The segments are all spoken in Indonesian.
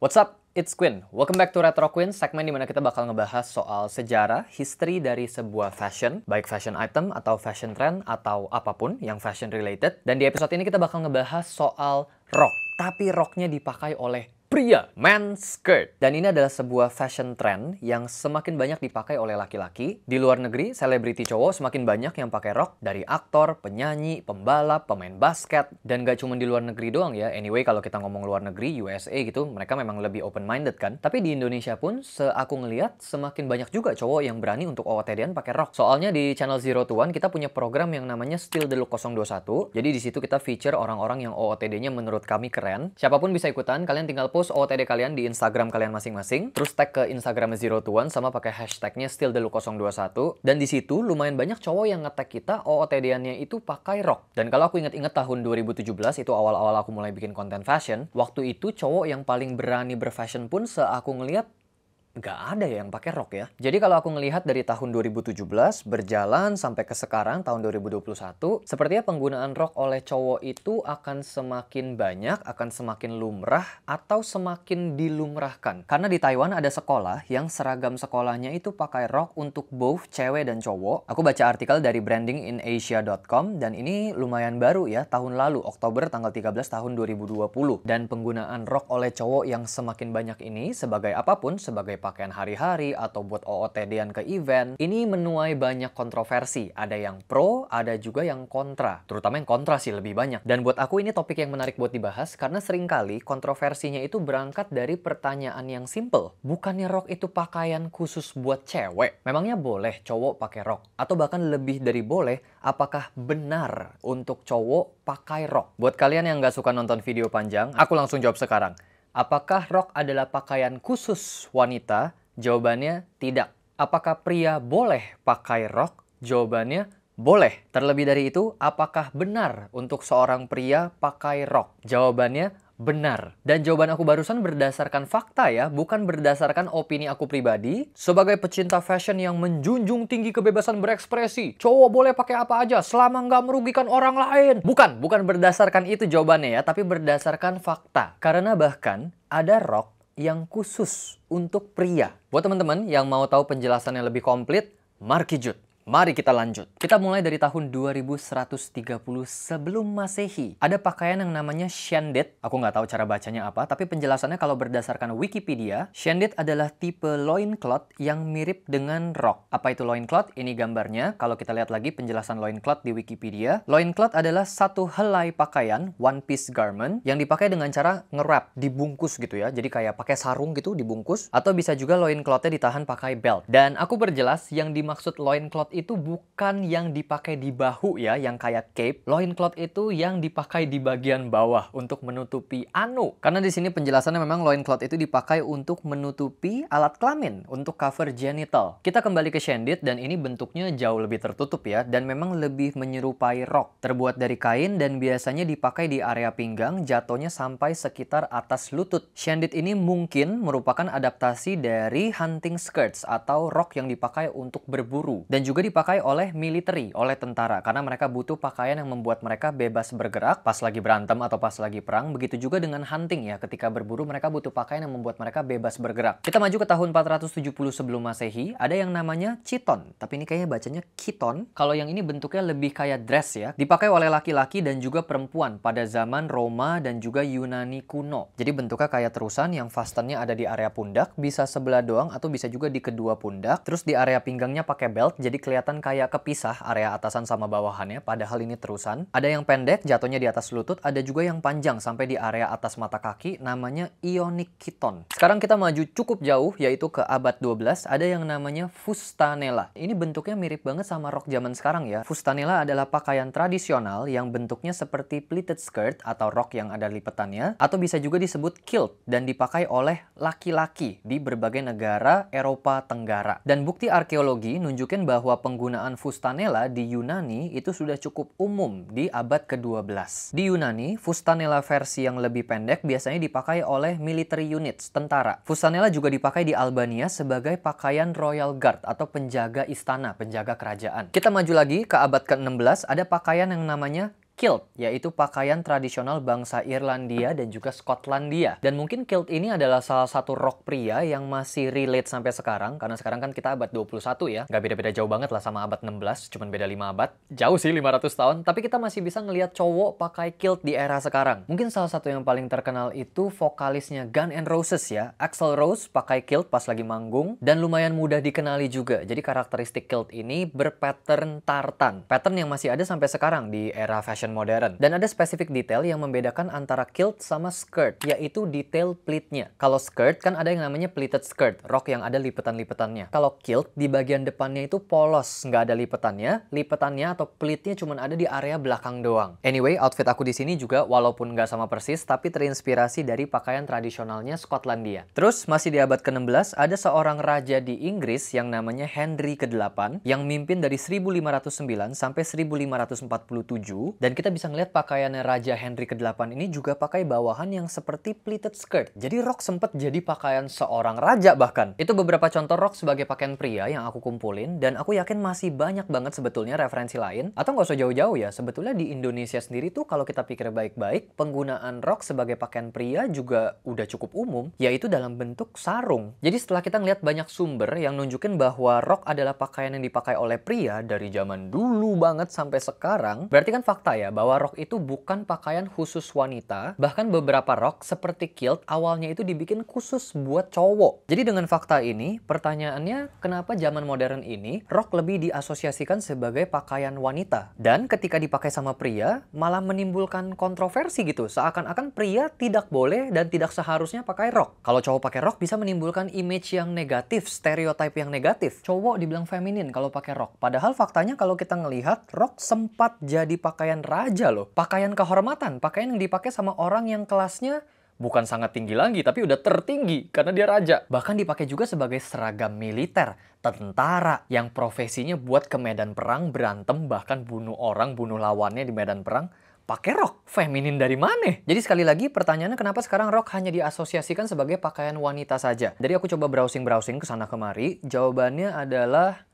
What's up? It's Quinn. Welcome back to Retro Quinn, segmen dimana kita bakal ngebahas soal sejarah, history dari sebuah fashion, baik fashion item atau fashion trend atau apapun yang fashion related. Dan di episode ini kita bakal ngebahas soal rok, tapi roknya dipakai oleh pria, men's skirt. Dan ini adalah sebuah fashion trend yang semakin banyak dipakai oleh laki-laki. Di luar negeri, selebriti cowok semakin banyak yang pakai rok, dari aktor, penyanyi, pembalap, pemain basket. Dan gak cuma di luar negeri doang ya. Anyway, kalau kita ngomong luar negeri, USA gitu, mereka memang lebih open-minded kan. Tapi di Indonesia pun, aku ngeliat semakin banyak juga cowok yang berani untuk OOTD-an pakai rok. Soalnya di channel Zero to One, kita punya program yang namanya Still The Look 021. Jadi di situ kita feature orang-orang yang OOTD-nya menurut kami keren. Siapapun bisa ikutan, kalian tinggal post OOTD kalian di Instagram kalian masing-masing, terus tag ke Instagram Zero to One sama pakai hashtagnya Still The Look 021. Dan di situ lumayan banyak cowok yang nge-tag kita OOTD-annya itu pakai rok. Dan kalau aku inget-inget tahun 2017, itu awal-awal aku mulai bikin konten fashion, waktu itu cowok yang paling berani berfashion pun aku ngeliat nggak ada yang pakai rok ya. Jadi kalau aku ngelihat dari tahun 2017 berjalan sampai ke sekarang tahun 2021, sepertinya penggunaan rok oleh cowok itu akan semakin banyak, akan semakin lumrah atau semakin dilumrahkan. Karena di Taiwan ada sekolah yang seragam sekolahnya itu pakai rok untuk both cewek dan cowok. Aku baca artikel dari brandinginasia.com dan ini lumayan baru ya, tahun lalu Oktober tanggal 13 tahun 2020. Dan penggunaan rok oleh cowok yang semakin banyak ini sebagai apapun, sebagai pakaian hari-hari atau buat OOTD-an ke event, ini menuai banyak kontroversi. Ada yang pro, ada juga yang kontra. Terutama yang kontra sih lebih banyak. Dan buat aku ini topik yang menarik buat dibahas karena seringkali kontroversinya itu berangkat dari pertanyaan yang simple. Bukannya rok itu pakaian khusus buat cewek? Memangnya boleh cowok pakai rok? Atau bahkan lebih dari boleh, apakah benar untuk cowok pakai rok? Buat kalian yang nggak suka nonton video panjang, aku langsung jawab sekarang. Apakah rok adalah pakaian khusus wanita? Jawabannya tidak. Apakah pria boleh pakai rok? Jawabannya boleh. Terlebih dari itu, apakah benar untuk seorang pria pakai rok? Jawabannya benar. Dan jawaban aku barusan berdasarkan fakta ya, bukan berdasarkan opini aku pribadi. Sebagai pecinta fashion yang menjunjung tinggi kebebasan berekspresi, cowok boleh pakai apa aja selama nggak merugikan orang lain. Bukan berdasarkan itu jawabannya ya, tapi berdasarkan fakta. Karena bahkan ada rok yang khusus untuk pria. Buat teman-teman yang mau tahu penjelasannya lebih komplit, markijut. Mari kita lanjut. Kita mulai dari tahun 2130 sebelum Masehi. Ada pakaian yang namanya shendit. Aku nggak tahu cara bacanya apa, tapi penjelasannya kalau berdasarkan Wikipedia, shendit adalah tipe loincloth yang mirip dengan rok. Apa itu loincloth? Ini gambarnya. Kalau kita lihat lagi penjelasan loincloth di Wikipedia, loincloth adalah satu helai pakaian, one piece garment, yang dipakai dengan cara nge-wrap, dibungkus gitu ya. Jadi kayak pakai sarung gitu, dibungkus. Atau bisa juga loincloth-nya ditahan pakai belt. Dan aku perjelas, yang dimaksud loincloth itu bukan yang dipakai di bahu ya, yang kayak cape. Loincloth itu yang dipakai di bagian bawah untuk menutupi anu. Karena di sini penjelasannya memang loincloth itu dipakai untuk menutupi alat kelamin, untuk cover genital. Kita kembali ke shendit dan ini bentuknya jauh lebih tertutup ya, dan memang lebih menyerupai rok. Terbuat dari kain dan biasanya dipakai di area pinggang, jatuhnya sampai sekitar atas lutut. Shendit ini mungkin merupakan adaptasi dari hunting skirts atau rok yang dipakai untuk berburu. Dan juga dipakai oleh military, oleh tentara, karena mereka butuh pakaian yang membuat mereka bebas bergerak pas lagi berantem atau pas lagi perang. Begitu juga dengan hunting ya, ketika berburu mereka butuh pakaian yang membuat mereka bebas bergerak. Kita maju ke tahun 470 sebelum Masehi, ada yang namanya chiton, tapi ini kayaknya bacanya kiton. Kalau yang ini bentuknya lebih kayak dress ya, dipakai oleh laki-laki dan juga perempuan pada zaman Roma dan juga Yunani kuno. Jadi bentuknya kayak terusan yang fastennya ada di area pundak, bisa sebelah doang atau bisa juga di kedua pundak. Terus di area pinggangnya pakai belt, jadi kelihatan kayak kepisah area atasan sama bawahannya, padahal ini terusan. Ada yang pendek, jatuhnya di atas lutut, ada juga yang panjang sampai di area atas mata kaki, namanya ionic chiton. Sekarang kita maju cukup jauh, yaitu ke abad 12, ada yang namanya fustanella. Ini bentuknya mirip banget sama rok zaman sekarang ya. Fustanella adalah pakaian tradisional yang bentuknya seperti pleated skirt atau rok yang ada lipetannya, atau bisa juga disebut kilt, dan dipakai oleh laki-laki di berbagai negara Eropa Tenggara. Dan bukti arkeologi nunjukin bahwa penggunaan fustanella di Yunani itu sudah cukup umum di abad ke-12. Di Yunani, fustanella versi yang lebih pendek biasanya dipakai oleh military units, tentara. Fustanella juga dipakai di Albania sebagai pakaian royal guard atau penjaga istana, penjaga kerajaan. Kita maju lagi ke abad ke-16, ada pakaian yang namanya kilt, yaitu pakaian tradisional bangsa Irlandia dan juga Skotlandia. Dan mungkin kilt ini adalah salah satu rok pria yang masih relate sampai sekarang, karena sekarang kan kita abad 21 ya. Nggak beda-beda jauh banget lah sama abad 16, cuman beda 5 abad. Jauh sih 500 tahun, tapi kita masih bisa ngelihat cowok pakai kilt di era sekarang. Mungkin salah satu yang paling terkenal itu vokalisnya Guns N' Roses ya. Axl Rose pakai kilt pas lagi manggung, dan lumayan mudah dikenali juga. Jadi karakteristik kilt ini berpattern tartan. Pattern yang masih ada sampai sekarang di era fashion modern. Dan ada spesifik detail yang membedakan antara kilt sama skirt, yaitu detail pleatnya. Kalau skirt kan ada yang namanya pleated skirt, rok yang ada lipetan-lipetannya. Kalau kilt di bagian depannya itu polos, nggak ada lipetannya atau pleatnya cuma ada di area belakang doang. Anyway, outfit aku di sini juga walaupun nggak sama persis, tapi terinspirasi dari pakaian tradisionalnya Skotlandia. Terus masih di abad ke-16 ada seorang raja di Inggris yang namanya Henry ke-8 yang mimpin dari 1509 sampai 1547, dan kita bisa ngeliat pakaiannya Raja Henry ke-8 ini juga pakai bawahan yang seperti pleated skirt. Jadi rok sempet jadi pakaian seorang raja bahkan. Itu beberapa contoh rok sebagai pakaian pria yang aku kumpulin, dan aku yakin masih banyak banget sebetulnya referensi lain. Atau nggak usah jauh-jauh ya, sebetulnya di Indonesia sendiri tuh kalau kita pikir baik-baik, penggunaan rok sebagai pakaian pria juga udah cukup umum, yaitu dalam bentuk sarung. Jadi setelah kita ngeliat banyak sumber yang nunjukin bahwa rok adalah pakaian yang dipakai oleh pria dari zaman dulu banget sampai sekarang, berarti kan fakta ya bahwa rok itu bukan pakaian khusus wanita. Bahkan beberapa rok seperti kilt awalnya itu dibikin khusus buat cowok. Jadi dengan fakta ini, pertanyaannya kenapa zaman modern ini rok lebih diasosiasikan sebagai pakaian wanita, dan ketika dipakai sama pria malah menimbulkan kontroversi gitu, seakan-akan pria tidak boleh dan tidak seharusnya pakai rok. Kalau cowok pakai rok bisa menimbulkan image yang negatif, stereotype yang negatif. Cowok dibilang feminin kalau pakai rok, padahal faktanya kalau kita ngelihat rok sempat jadi pakaian raja loh, pakaian kehormatan, pakaian yang dipakai sama orang yang kelasnya bukan sangat tinggi lagi, tapi udah tertinggi karena dia raja. Bahkan dipakai juga sebagai seragam militer, tentara yang profesinya buat ke medan perang, berantem, bahkan bunuh orang, bunuh lawannya di medan perang. Pakai rok, feminin dari mana? Jadi sekali lagi pertanyaannya kenapa sekarang rok hanya diasosiasikan sebagai pakaian wanita saja? Jadi aku coba browsing-browsing ke sana kemari, jawabannya adalah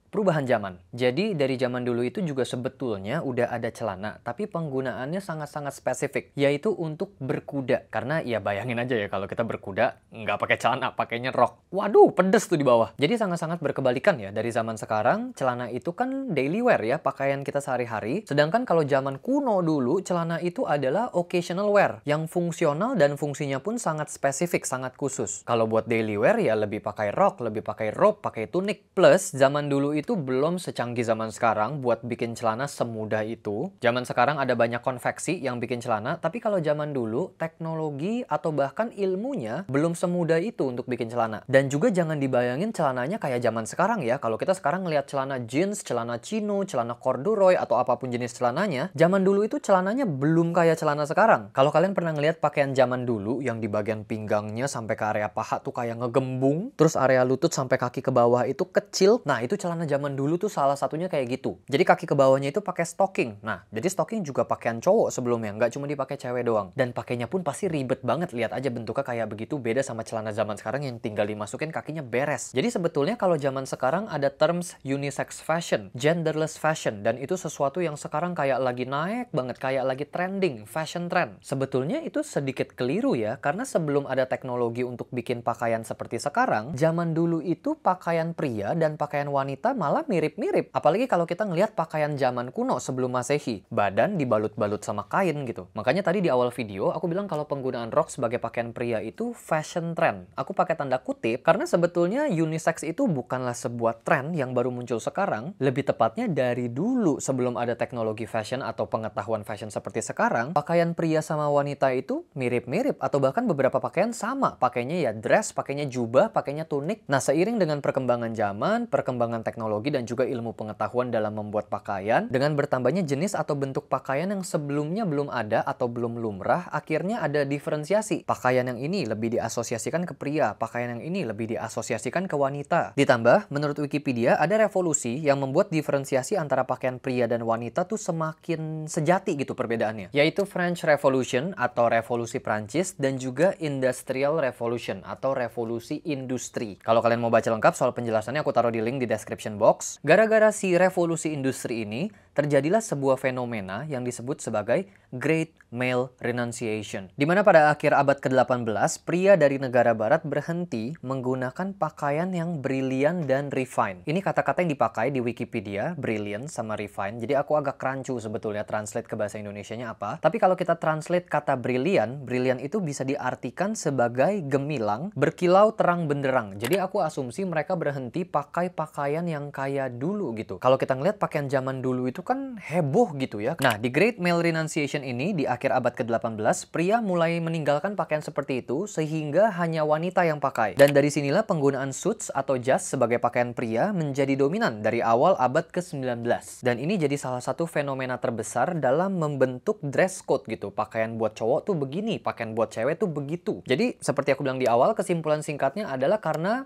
perubahan zaman. Jadi dari zaman dulu itu juga sebetulnya udah ada celana, tapi penggunaannya sangat-sangat spesifik, yaitu untuk berkuda. Karena ya bayangin aja ya kalau kita berkuda nggak pakai celana, pakainya rok. Waduh, pedes tuh di bawah. Jadi sangat-sangat berkebalikan ya dari zaman sekarang. Celana itu kan daily wear ya, pakaian kita sehari-hari. Sedangkan kalau zaman kuno dulu, celana itu adalah occasional wear yang fungsional dan fungsinya pun sangat spesifik, sangat khusus. Kalau buat daily wear ya lebih pakai rok, lebih pakai robe, pakai tunik. Plus zaman dulu itu belum secanggih zaman sekarang buat bikin celana semudah itu. Zaman sekarang ada banyak konveksi yang bikin celana, tapi kalau zaman dulu teknologi atau bahkan ilmunya belum semudah itu untuk bikin celana. Dan juga jangan dibayangin celananya kayak zaman sekarang ya. Kalau kita sekarang ngelihat celana jeans, celana chino, celana corduroy atau apapun jenis celananya, zaman dulu itu celananya belum kayak celana sekarang. Kalau kalian pernah ngelihat pakaian zaman dulu yang di bagian pinggangnya sampai ke area paha tuh kayak ngegembung, terus area lutut sampai kaki ke bawah itu kecil, nah itu celana zaman dulu tuh salah satunya kayak gitu. Jadi kaki ke bawahnya itu pakai stocking. Nah, jadi stocking juga pakaian cowok sebelumnya, nggak cuma dipakai cewek doang. Dan pakainya pun pasti ribet banget. Lihat aja bentuknya kayak begitu, beda sama celana zaman sekarang yang tinggal dimasukin kakinya beres. Jadi sebetulnya kalau zaman sekarang ada terms unisex fashion, genderless fashion, dan itu sesuatu yang sekarang kayak lagi naik banget, kayak lagi trending, fashion trend. Sebetulnya itu sedikit keliru ya, karena sebelum ada teknologi untuk bikin pakaian seperti sekarang, zaman dulu itu pakaian pria dan pakaian wanita malah mirip-mirip. Apalagi kalau kita ngelihat pakaian zaman kuno sebelum Masehi. Badan dibalut-balut sama kain gitu. Makanya tadi di awal video aku bilang kalau penggunaan rok sebagai pakaian pria itu fashion trend. Aku pakai tanda kutip karena sebetulnya unisex itu bukanlah sebuah tren yang baru muncul sekarang. Lebih tepatnya dari dulu sebelum ada teknologi fashion atau pengetahuan fashion seperti sekarang, pakaian pria sama wanita itu mirip-mirip atau bahkan beberapa pakaian sama. Pakainya ya dress, pakainya jubah, pakainya tunik. Nah, seiring dengan perkembangan zaman, perkembangan teknologi dan juga ilmu pengetahuan dalam membuat pakaian, dengan bertambahnya jenis atau bentuk pakaian yang sebelumnya belum ada atau belum lumrah, akhirnya ada diferensiasi. Pakaian yang ini lebih diasosiasikan ke pria, pakaian yang ini lebih diasosiasikan ke wanita. Ditambah, menurut Wikipedia, ada revolusi yang membuat diferensiasi antara pakaian pria dan wanita tuh semakin sejati gitu perbedaannya. Yaitu French Revolution atau Revolusi Prancis dan juga Industrial Revolution atau Revolusi Industri. Kalau kalian mau baca lengkap soal penjelasannya, aku taruh di link di description box. Gara-gara si revolusi industri ini, terjadilah sebuah fenomena yang disebut sebagai Great Male Renunciation. Di mana pada akhir abad ke-18, pria dari negara barat berhenti menggunakan pakaian yang brilian dan refine. Ini kata-kata yang dipakai di Wikipedia, brilliant sama refine. Jadi aku agak rancu sebetulnya translate ke bahasa Indonesianya apa. Tapi kalau kita translate kata brilliant, brilliant itu bisa diartikan sebagai gemilang, berkilau terang benderang. Jadi aku asumsi mereka berhenti pakai pakaian yang kayak dulu gitu. Kalau kita ngeliat pakaian zaman dulu itu kan heboh gitu ya. Nah, di Great Male Renunciation ini di akhir abad ke-18, pria mulai meninggalkan pakaian seperti itu sehingga hanya wanita yang pakai. Dan dari sinilah penggunaan suits atau jas sebagai pakaian pria menjadi dominan dari awal abad ke-19. Dan ini jadi salah satu fenomena terbesar dalam membentuk dress code gitu. Pakaian buat cowok tuh begini, pakaian buat cewek tuh begitu. Jadi seperti aku bilang di awal, kesimpulan singkatnya adalah karena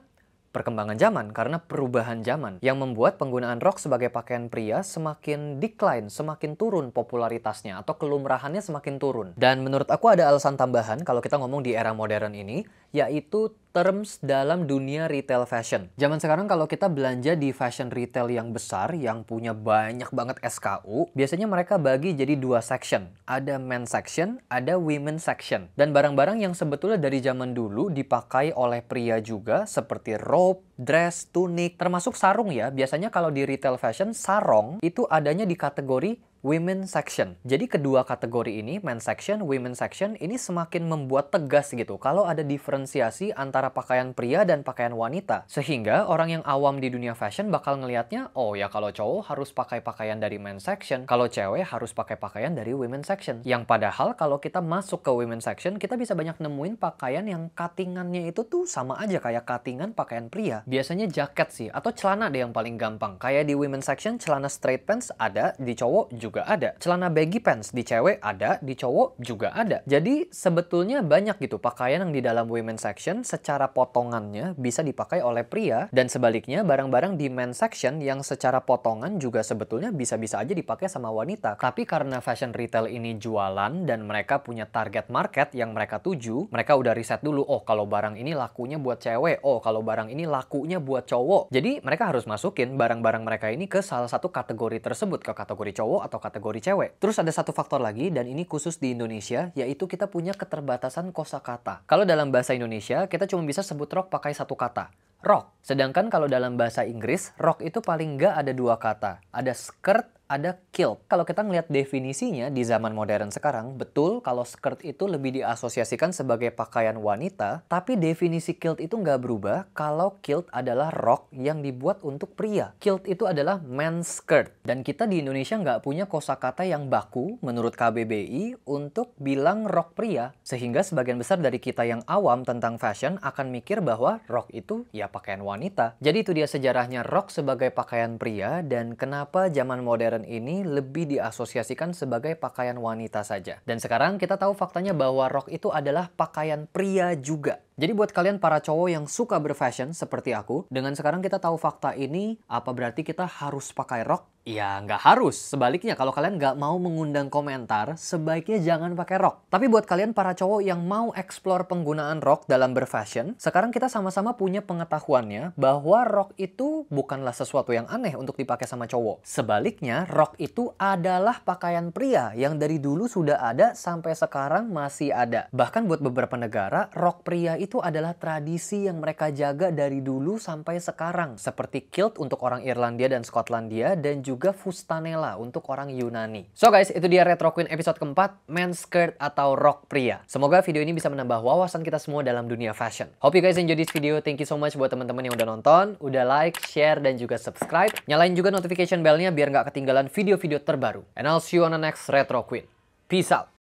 perkembangan zaman, karena perubahan zaman yang membuat penggunaan rok sebagai pakaian pria semakin decline, semakin turun popularitasnya atau kelumrahannya semakin turun. Dan menurut aku ada alasan tambahan kalau kita ngomong di era modern ini, yaitu terms dalam dunia retail fashion. Zaman sekarang kalau kita belanja di fashion retail yang besar, yang punya banyak banget SKU, biasanya mereka bagi jadi dua section. Ada men section, ada women section. Dan barang-barang yang sebetulnya dari zaman dulu dipakai oleh pria juga, seperti robe, dress, tunik, termasuk sarung ya. Biasanya kalau di retail fashion, sarong itu adanya di kategori women section. Jadi kedua kategori ini, men section, women section, ini semakin membuat tegas gitu kalau ada diferensiasi antara pakaian pria dan pakaian wanita. Sehingga orang yang awam di dunia fashion bakal ngelihatnya, oh ya kalau cowok harus pakai pakaian dari men section, kalau cewek harus pakai pakaian dari women section. Yang padahal kalau kita masuk ke women section, kita bisa banyak nemuin pakaian yang cuttingannya itu tuh sama aja kayak cuttingan pakaian pria. Biasanya jaket sih, atau celana deh yang paling gampang. Kayak di women section, celana straight pants ada, di cowok juga ada. Celana baggy pants di cewek ada, di cowok juga ada. Jadi sebetulnya banyak gitu pakaian yang di dalam women section secara potongannya bisa dipakai oleh pria, dan sebaliknya barang-barang di men section yang secara potongan juga sebetulnya bisa-bisa aja dipakai sama wanita. Tapi karena fashion retail ini jualan dan mereka punya target market yang mereka tuju, mereka udah riset dulu, oh kalau barang ini lakunya buat cewek, oh kalau barang ini lakunya buat cowok. Jadi mereka harus masukin barang-barang mereka ini ke salah satu kategori tersebut, ke kategori cowok atau kategori cewek. Terus ada satu faktor lagi, dan ini khusus di Indonesia, yaitu kita punya keterbatasan kosakata. Kalau dalam bahasa Indonesia, kita cuma bisa sebut rok pakai satu kata, rok. Sedangkan kalau dalam bahasa Inggris, rok itu paling nggak ada dua kata. Ada skirt, ada kilt. Kalau kita ngelihat definisinya di zaman modern sekarang, betul kalau skirt itu lebih diasosiasikan sebagai pakaian wanita, tapi definisi kilt itu nggak berubah kalau kilt adalah rok yang dibuat untuk pria. Kilt itu adalah men's skirt. Dan kita di Indonesia nggak punya kosakata yang baku menurut KBBI untuk bilang rok pria. Sehingga sebagian besar dari kita yang awam tentang fashion akan mikir bahwa rok itu ya pakaian wanita. Jadi itu dia sejarahnya rok sebagai pakaian pria dan kenapa zaman modern ini lebih diasosiasikan sebagai pakaian wanita saja. Dan sekarang kita tahu faktanya bahwa rok itu adalah pakaian pria juga. Jadi buat kalian para cowok yang suka berfashion seperti aku, dengan sekarang kita tahu fakta ini, apa berarti kita harus pakai rok? Ya nggak harus. Sebaliknya kalau kalian nggak mau mengundang komentar, sebaiknya jangan pakai rok. Tapi buat kalian para cowok yang mau explore penggunaan rok dalam berfashion, sekarang kita sama-sama punya pengetahuannya bahwa rok itu bukanlah sesuatu yang aneh untuk dipakai sama cowok. Sebaliknya, rok itu adalah pakaian pria yang dari dulu sudah ada sampai sekarang masih ada. Bahkan buat beberapa negara, rok pria itu adalah tradisi yang mereka jaga dari dulu sampai sekarang. Seperti kilt untuk orang Irlandia dan Skotlandia, dan juga fustanella untuk orang Yunani. So guys, itu dia Retro Queen episode keempat, men's skirt atau rok pria. Semoga video ini bisa menambah wawasan kita semua dalam dunia fashion. Hope you guys enjoy this video. Thank you so much buat teman-teman yang udah nonton, udah like, share, dan juga subscribe. Nyalain juga notification bell-nya biar nggak ketinggalan video-video terbaru. And I'll see you on the next Retro Queen. Peace out!